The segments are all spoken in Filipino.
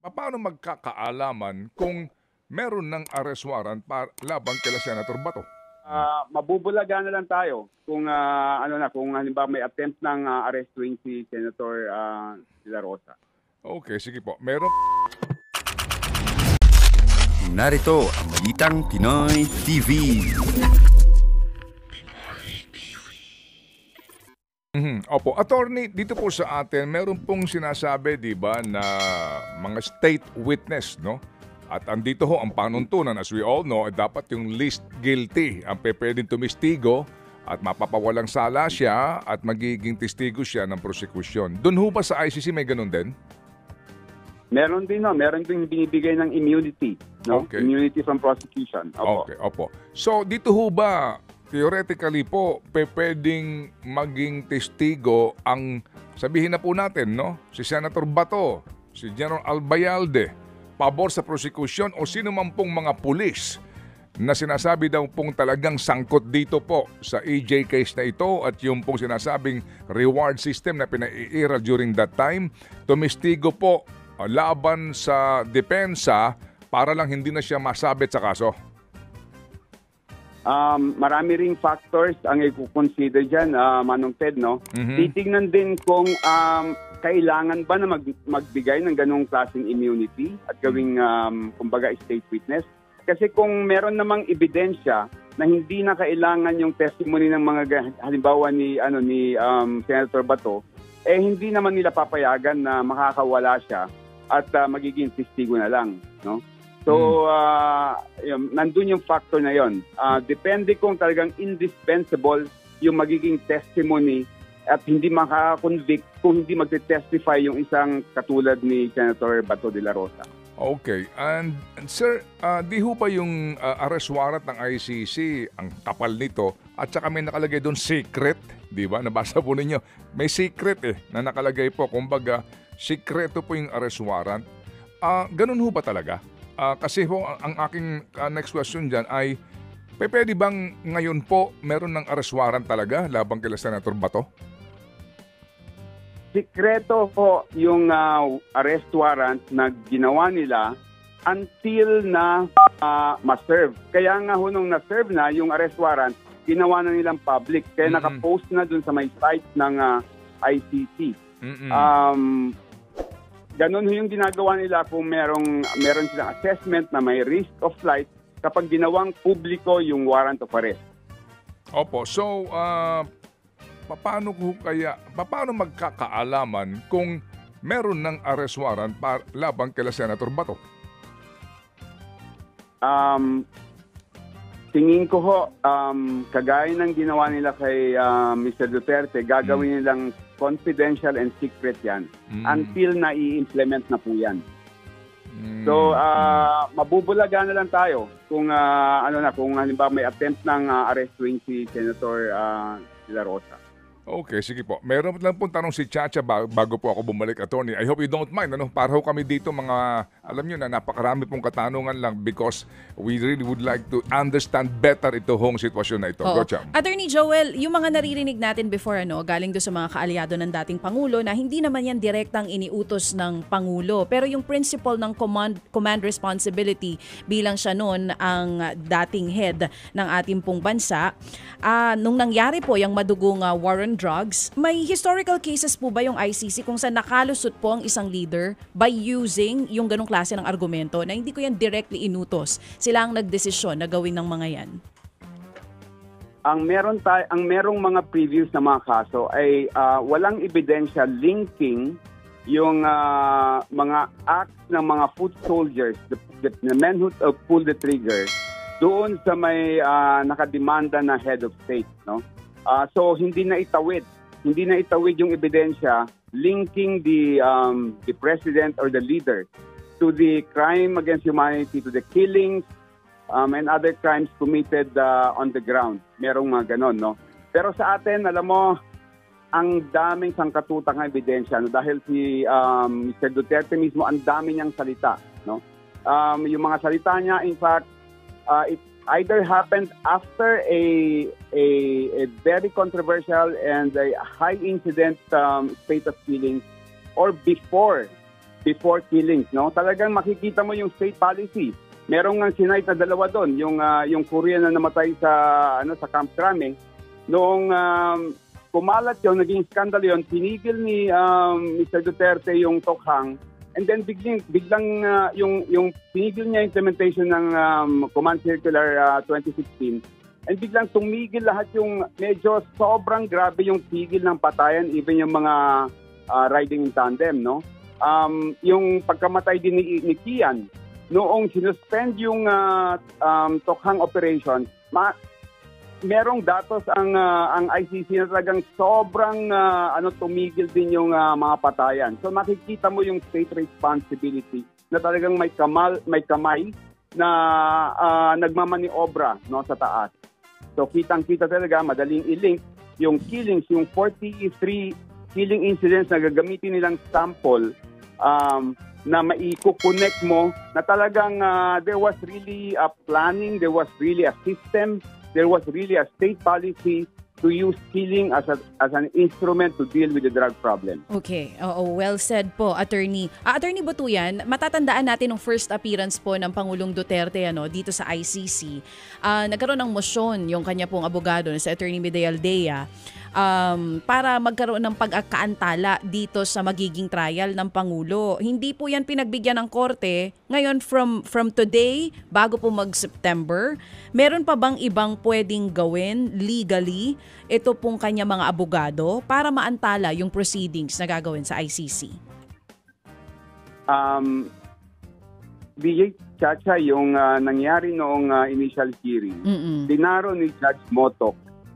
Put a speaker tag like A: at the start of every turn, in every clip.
A: Paano magkakaalaman kung meron ng arrest warrant laban kila Senator Bato?
B: Mabubulaga na lang tayo kung kung halimbawa may attempt ng arrestuin si Senator De La Rosa.
A: Okay, sige po. Meron.
C: Narito ang Balitang Pinoy TV.
A: Opo, attorney, dito po sa atin, meron pong sinasabi, di ba, na mga state witness, no? At andito ho ang panuntunan, as we all know, dapat yung least guilty ang pwedeng tumistigo at mapapawalang sala siya at magiging testigo siya ng prosecution. Doon ho ba sa ICC may ganun din?
B: Meron din binibigay ng immunity, no?
A: Okay.
B: Immunity from prosecution. Opo.
A: Okay, opo. So, dito ho ba, theoretically po, pwedeng maging testigo ang, sabihin na po natin, no? Si Senator Bato, si General Albayalde, pabor sa prosecution o sino man pong mga pulis na sinasabi daw pong talagang sangkot dito po sa EJ case na ito at yung pong sinasabing reward system na pinaiiral during that time, tumistigo po laban sa depensa para lang hindi na siya masabit sa kaso.
B: Marami ring factors ang i-consider dyan, Manong Ted, no? Titignan din kung kailangan ba na magbigay ng ganong klaseng immunity at gawing, kumbaga, state witness. Kasi kung meron namang ebidensya na hindi na kailangan yung testimony ng mga, halimbawa ni Senator Bato, hindi naman nila papayagan na makakawala siya at magiging testigo na lang, no? So, nandun yung factor na yon. Depende kung talagang indispensable yung magiging testimony at hindi makaka-convict kung hindi magte-testify yung isang katulad ni Senator Bato de la Rosa.
A: Okay. And sir, di ho ba yung arrest warrant ng ICC, ang kapal nito, at saka may nakalagay doon secret, di ba? Nabasa po ninyo. May secret na nakalagay po. Kumbaga, sikreto po yung arrest warrant. Ganun ho ba talaga? Kasi ho, ang aking next question dyan ay, pwede bang ngayon po meron ng arrest warrant talaga labang kila Senator Bato?
B: Sikreto po yung arrest warrant na ginawa nila until na ma-serve. Kaya nga ho nung na-serve na yung arrest warrant, ginawa na nilang public. Kaya nakapost na dun sa may site ng ICC. Ganun yung ginagawa nila kung meron silang assessment na may risk of flight kapag ginawang publiko yung warrant of arrest.
A: Opo. So, paano magkakaalaman kung meron ng arrest warrant labang kila Senator Bato?
B: Tingin ko ho, kagaya ng ginawa nila kay Mr. Duterte, gagawin nilang confidential and secret yan until na i-implement na po yan. So, mabubulaga na lang tayo kung kung halimbawa may attempt ng arrestuin si Senator De La Rosa.
A: Okay, sige po. Meron lang pong tanong si Chacha bago po ako bumalik, attorney. I hope you don't mind. Para ho kami dito mga, alam nyo na, napakarami pong katanungan lang because we really would like to understand better ito hong sitwasyon na ito. Go, Cham.
D: Attorney Joel, yung mga naririnig natin before, galing doon sa mga kaalyado ng dating Pangulo na hindi naman yan direktang iniutos ng Pangulo. Pero yung principle ng command responsibility bilang siya noon ang dating head ng ating pong bansa, nung nangyari po yung madugong war on drugs, may historical cases po ba yung ICC kung saan nakalusot po ang isang leader by using yung ganong klase ng argumento na hindi ko yan directly inutos? Sila ang nagdesisyon na gawin ng mga yan.
B: Ang merong mga previous na mga kaso ay walang ebidensya linking yung mga acts ng mga foot soldiers, the men who pulled the trigger, doon sa may nakademanda na head of state, no? So hindi na itawid yung ebidensya linking the president or the leader to the crime against humanity, to the killings and other crimes committed on the ground. Merong mga ganon, no? Pero sa atin, alam mo, ang daming sangkatutang na ebidensya, no? Dahil si Mr. Duterte mismo, ang dami niyang salita, no? Yung mga salita niya, in fact, it either happened after a very controversial and a high incident spate of killings or before before killings, no? Talagang makikita mo yung state policy. Merong nga sinight na dalawa doon, yung Korean na namatay sa Camp Crame. Noong kumalat yon, naging skandalo yon, pinigil ni Mr. Duterte yung Tokhang, and then biglang yung pinigil niya implementation ng Command Circular 2016, and biglang tumigil lahat yung medyo sobrang grabe yung tigil ng patayan, even yung mga riding in tandem, no? Yung pagkamatay din ni Kian, noong sinuspend yung Tokhang operation, merong datos ang ICC na talagang sobrang tumigil din yung mga patayan. So makikita mo yung state responsibility na talagang may kamay na nagmamaniobra, no, sa taas. So kitang-kita talaga, madaling i-link yung killings, yung 43 killing incidents na gagamitin nilang sample na maiko-connect mo na talagang there was really a planning, there was really a system, there was really a state policy to use killing as an instrument to deal with the drug problem.
D: Okay. Oo, well said po, Attorney. Attorney Butuyan, matatandaan natin ng first appearance po ng Pangulong Duterte dito sa ICC. Nagkaroon ng motion yung kanya pong abogado na si Attorney Medea Aldea para magkaroon ng pag-akaantala dito sa magiging trial ng Pangulo. Hindi po yan pinagbigyan ng korte. Ngayon, from today, bago po mag-September, meron pa bang ibang pwedeng gawin legally ito pong kanya mga abogado para maantala yung proceedings na gagawin sa ICC? DJ Chacha, yung nangyari noong initial hearing, dinaro ni Judge Motok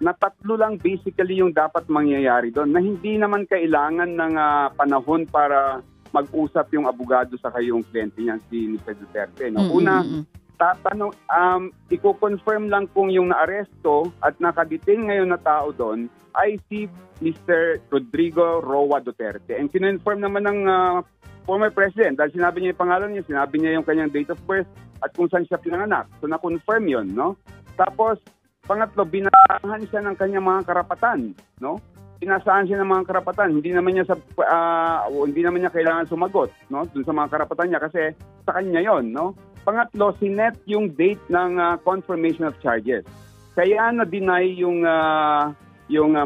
D: na 3 lang basically yung dapat mangyayari doon, na hindi naman kailangan ng panahon para mag-usap yung abogado sa kayong kliyente niya, si Mr. Duterte. No? Una, i-confirm lang kung yung naaresto at nakadetain ngayon na tao doon ay si Mr. Rodrigo Roa Duterte. And kinonfirm naman ng former president, dahil sinabi niya yung pangalan niya, sinabi niya yung kanyang date of birth at kung saan siya pinanganak. So na-confirm yun, no? Tapos, pangatlo, binasahan siya ng kanyang mga karapatan, no? Binasahan siya ng mga karapatan. Hindi naman niya kailangan sumagot, no? Dun sa mga karapatan niya kasi sa kanya 'yon, no? Pangatlo, sinet yung date ng confirmation of charges. Kaya na-deny yung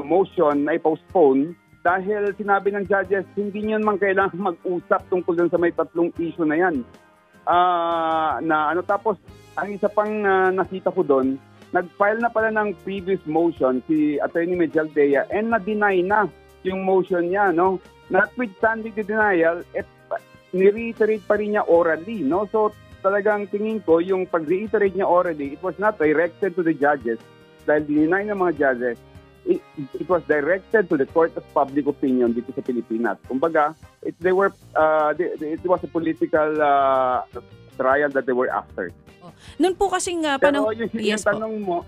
D: motion na i-postpone dahil sinabi ng judges hindi niyan man kailangan mag-usap tungkol dun sa may 3 issue na 'yan. Tapos ang isa pang nakita ko doon, nag-file na pala ng previous motion si Attorney Medea Aldea and na-deny na yung motion niya, no? Notwithstanding the denial, ni-reiterate pa rin niya orally, no? So talagang tingin ko yung pag-reiterate niya orally, it was not directed to the judges dahil dinay ng mga judges, it was directed to the Court of Public Opinion dito sa Pilipinas. Kumbaga, it was a political trial that they were after. Noon po kasing
B: panahon... Pero yung tanong mo,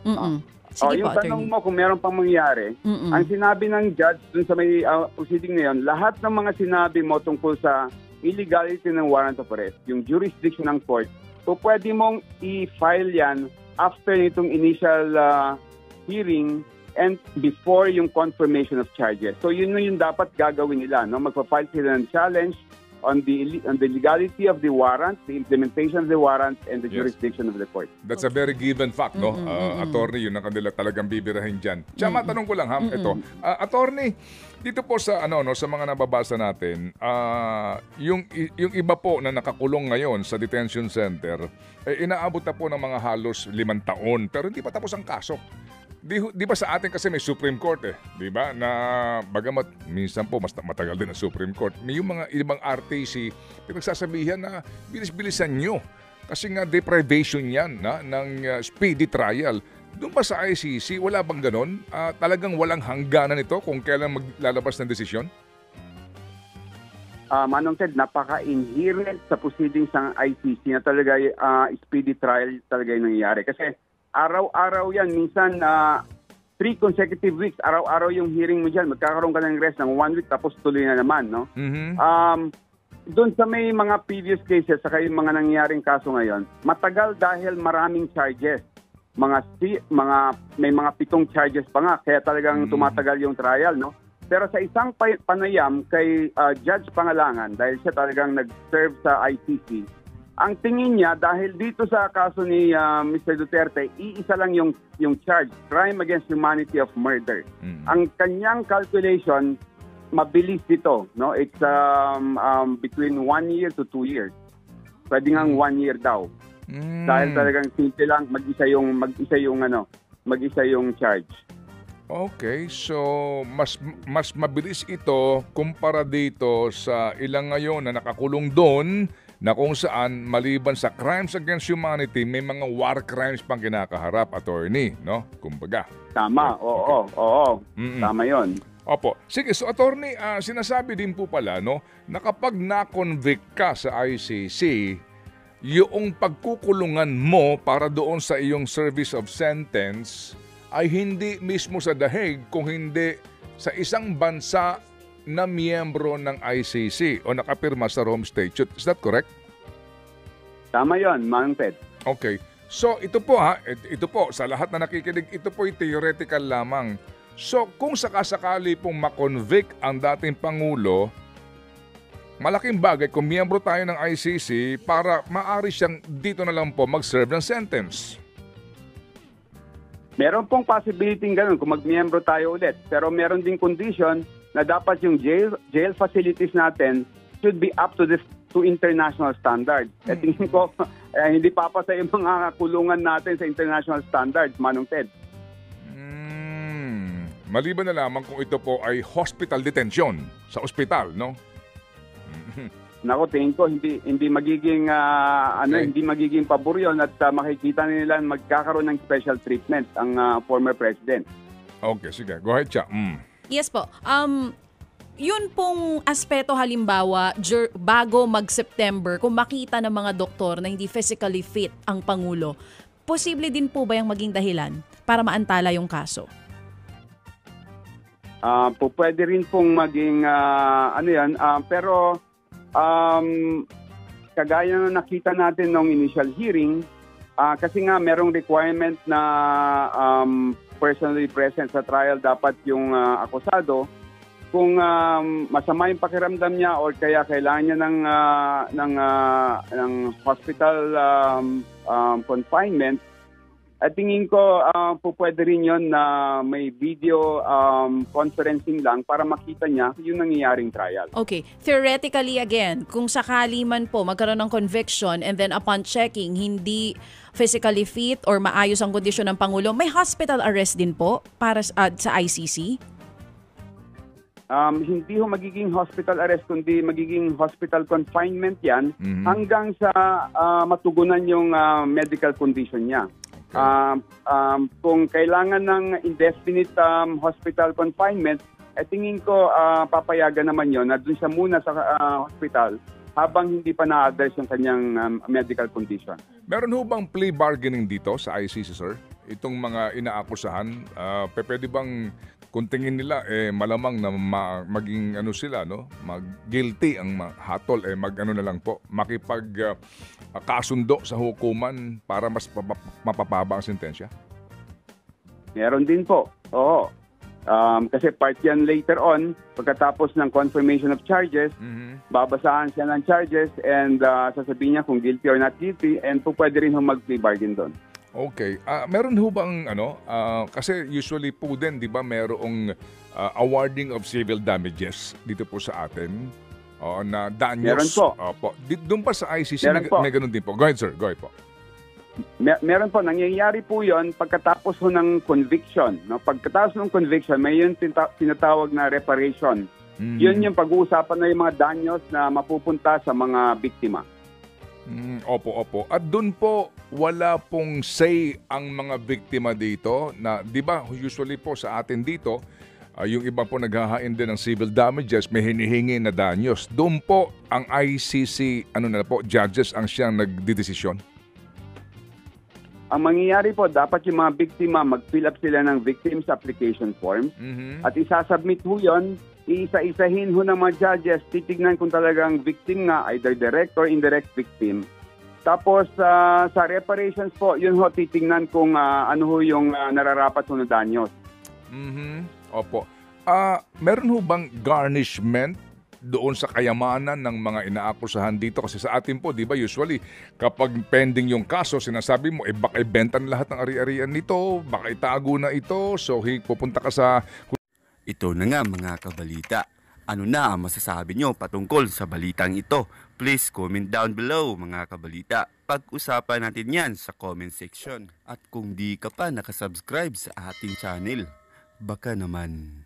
D: Sige
B: yung
D: po,
B: tanong mo kung meron pang mangyari, ang sinabi ng judge dun sa may proceeding na yun, lahat ng mga sinabi mo tungkol sa illegality ng warrant of arrest, yung jurisdiction ng court, so pwede mong i-file yan after nitong initial hearing and before yung confirmation of charges. So yun yung dapat gagawin nila, no? Magpa-file sila ng challenge on the legality of the warrant, the implementation of the warrant, and the jurisdiction of the court.
A: That's a very given fact, no? Attorney, yun ang kanila talagang bibirahin dyan. Tsaka matanong ko lang, ito. Attorney, dito po sa sa mga nababasa natin, yung iba po na nakakulong ngayon sa detention center, inaabot na po ng mga halos 5 taon, pero hindi pa tapos ang kaso. Di ba sa atin kasi may Supreme Court di ba? Na bagamat minsan po mas matagal din ang Supreme Court. May yung mga ibang RTC pinagsasabihan na bilis-bilisan nyo kasi nga deprivation yan ng speedy trial. Doon ba sa ICC, wala bang ganon? Talagang walang hangganan ito kung kailan maglalabas ng desisyon?
B: Manong Ted, napaka-inherent sa proceedings ng ICC na talaga speedy trial talaga yung nangyayari. Kasi araw-araw yan, minsan 3 consecutive weeks, araw-araw yung hearing mo dyan. Magkakaroon ka ng rest ng 1 week tapos tuloy na naman, no? Doon sa may mga previous cases, saka yung mga nangyaring kaso ngayon, matagal dahil maraming charges. May mga 7 charges pa nga, kaya talagang tumatagal yung trial, no? Pero sa isang panayam kay Judge Pangalangan, dahil siya talagang nag-serve sa ICC, ang tingin niya dahil dito sa kaso ni Mr. Duterte, iisa lang yung charge, crime against humanity of murder. Ang kanyang calculation, mabilis dito, no? It's between 1 year to 2 years. Pwede ngang 1 year daw. Dahil talagang simple lang mag-isa yung charge.
A: Okay, so mas mabilis ito kumpara dito sa ilang ngayon na nakakulong doon na kung saan maliban sa crimes against humanity, may mga war crimes pang kinakaharap, attorney, no? Kumbaga.
B: Tama, oo. Tama 'yon.
A: Opo. Sige, so attorney, sinasabi din po pala, no, na kapag na-convict ka sa ICC, yung pagkukulungan mo para doon sa iyong service of sentence ay hindi mismo sa dahig, kung hindi sa isang bansa na miyembro ng ICC o nakapirma sa Rome Statute. Is that correct?
B: Tama 'yon, Mang Ted.
A: Okay. So ito po sa lahat na nakikinig, ito po ay theoretical lamang. So kung sakasakali pong makonvict ang dating Pangulo, malaking bagay kung miyembro tayo ng ICC para maari siyang dito na lang po mag-serve ng sentence.
B: Meron pong possibility ganun kung mag-miyembro tayo ulit. Pero meron ding condition na dapat yung jail facilities natin should be up to international standards. At tingin ko, hindi papasa yung mga kulungan natin sa international standards, Manong Ted.
A: Maliban na lamang kung ito po ay hospital detention sa ospital, no?
B: Nako, tingin ko hindi magiging hindi magiging pabor yun at makikita nila magkakaroon ng special treatment ang former president.
A: Okay, sige. Go ahead, Cha.
D: Yes po. Yun pong aspeto halimbawa bago mag-September, kung makita ng mga doktor na hindi physically fit ang Pangulo, posible din po ba yung maging dahilan para maantala yung kaso?
B: Pwede rin pong maging pero kagaya na nakita natin nung initial hearing, kasi nga merong requirement na personally present sa trial dapat yung akusado. Kung masama yung pakiramdam niya or kaya kailangan niya ng hospital confinement, at tingin ko pwede rin yun na may video conferencing lang para makita niya yung nangyayaring trial.
D: Okay. Theoretically again, kung sakali man po magkaroon ng conviction and then upon checking, hindi physically fit or maayos ang kondisyon ng Pangulo, may hospital arrest din po para sa ICC?
B: Hindi ho magiging hospital arrest, kundi magiging hospital confinement yan hanggang sa matugunan yung medical condition niya. Kung kailangan ng indefinite hospital confinement, tingin ko papayagan naman yon na dun siya muna sa hospital habang hindi pa na-address yung kanyang medical condition.
A: Meron ho bang plea bargaining dito sa ICC, sir? Itong mga inaakusahan, pwede bang kung tingin nila malamang na maging sila, no, mag-guilty ang hatol, na lang po, makipag kasundo sa hukuman para mas mapapaba ang sentensya?
B: Meron din po. Oo. Kasi part yan later on, pagkatapos ng confirmation of charges, babasahan siya ng charges and sasabihin niya kung guilty or not guilty, and pwede rin mag-plea bargain doon.
A: Okay. Meron ho bang kasi usually po din, 'di ba, merong awarding of civil damages dito po sa atin. Na danyos.
B: Meron po.
A: Opo. Doon pa sa ICC may ganun din po. Go ahead, sir. Go ahead po.
B: Meron po, nangyayari po 'yon pagkatapos ho ng conviction, no? Pagkatapos ng conviction, may yun tinatawag na reparation. Yun yung pag-uusapan na yung mga danyos na mapupunta sa mga biktima.
A: Opo. At doon po, wala pong say ang mga biktima dito na, di ba, usually po sa atin dito, yung iba po naghahain din ng civil damages, may hinihingi na danyos. Doon po, ang ICC, judges ang siyang nagdidesisyon?
B: Ang mangyayari po, dapat yung mga biktima, mag-fill up sila ng victims application forms at isasubmit ho yun. Iisa-isahin ho ng mga judges, titignan kung talagang victim nga, either direct or indirect victim. Tapos sa reparations po, yun ho titignan kung ano ho yung nararapat ho na danyos.
A: Opo. Meron ho bang garnishment doon sa kayamanan ng mga inaakusahan dito? Kasi sa atin po, di ba, usually, kapag pending yung kaso, sinasabi mo, baka ibenta na lahat ng ari-arian nito, baka itago na ito, so pupunta ka sa...
C: Ito na nga mga kabalita. Ano na ang masasabi nyo patungkol sa balitang ito? Please comment down below mga kabalita. Pag-usapan natin yan sa comment section. At kung di ka pa nakasubscribe sa ating channel, baka naman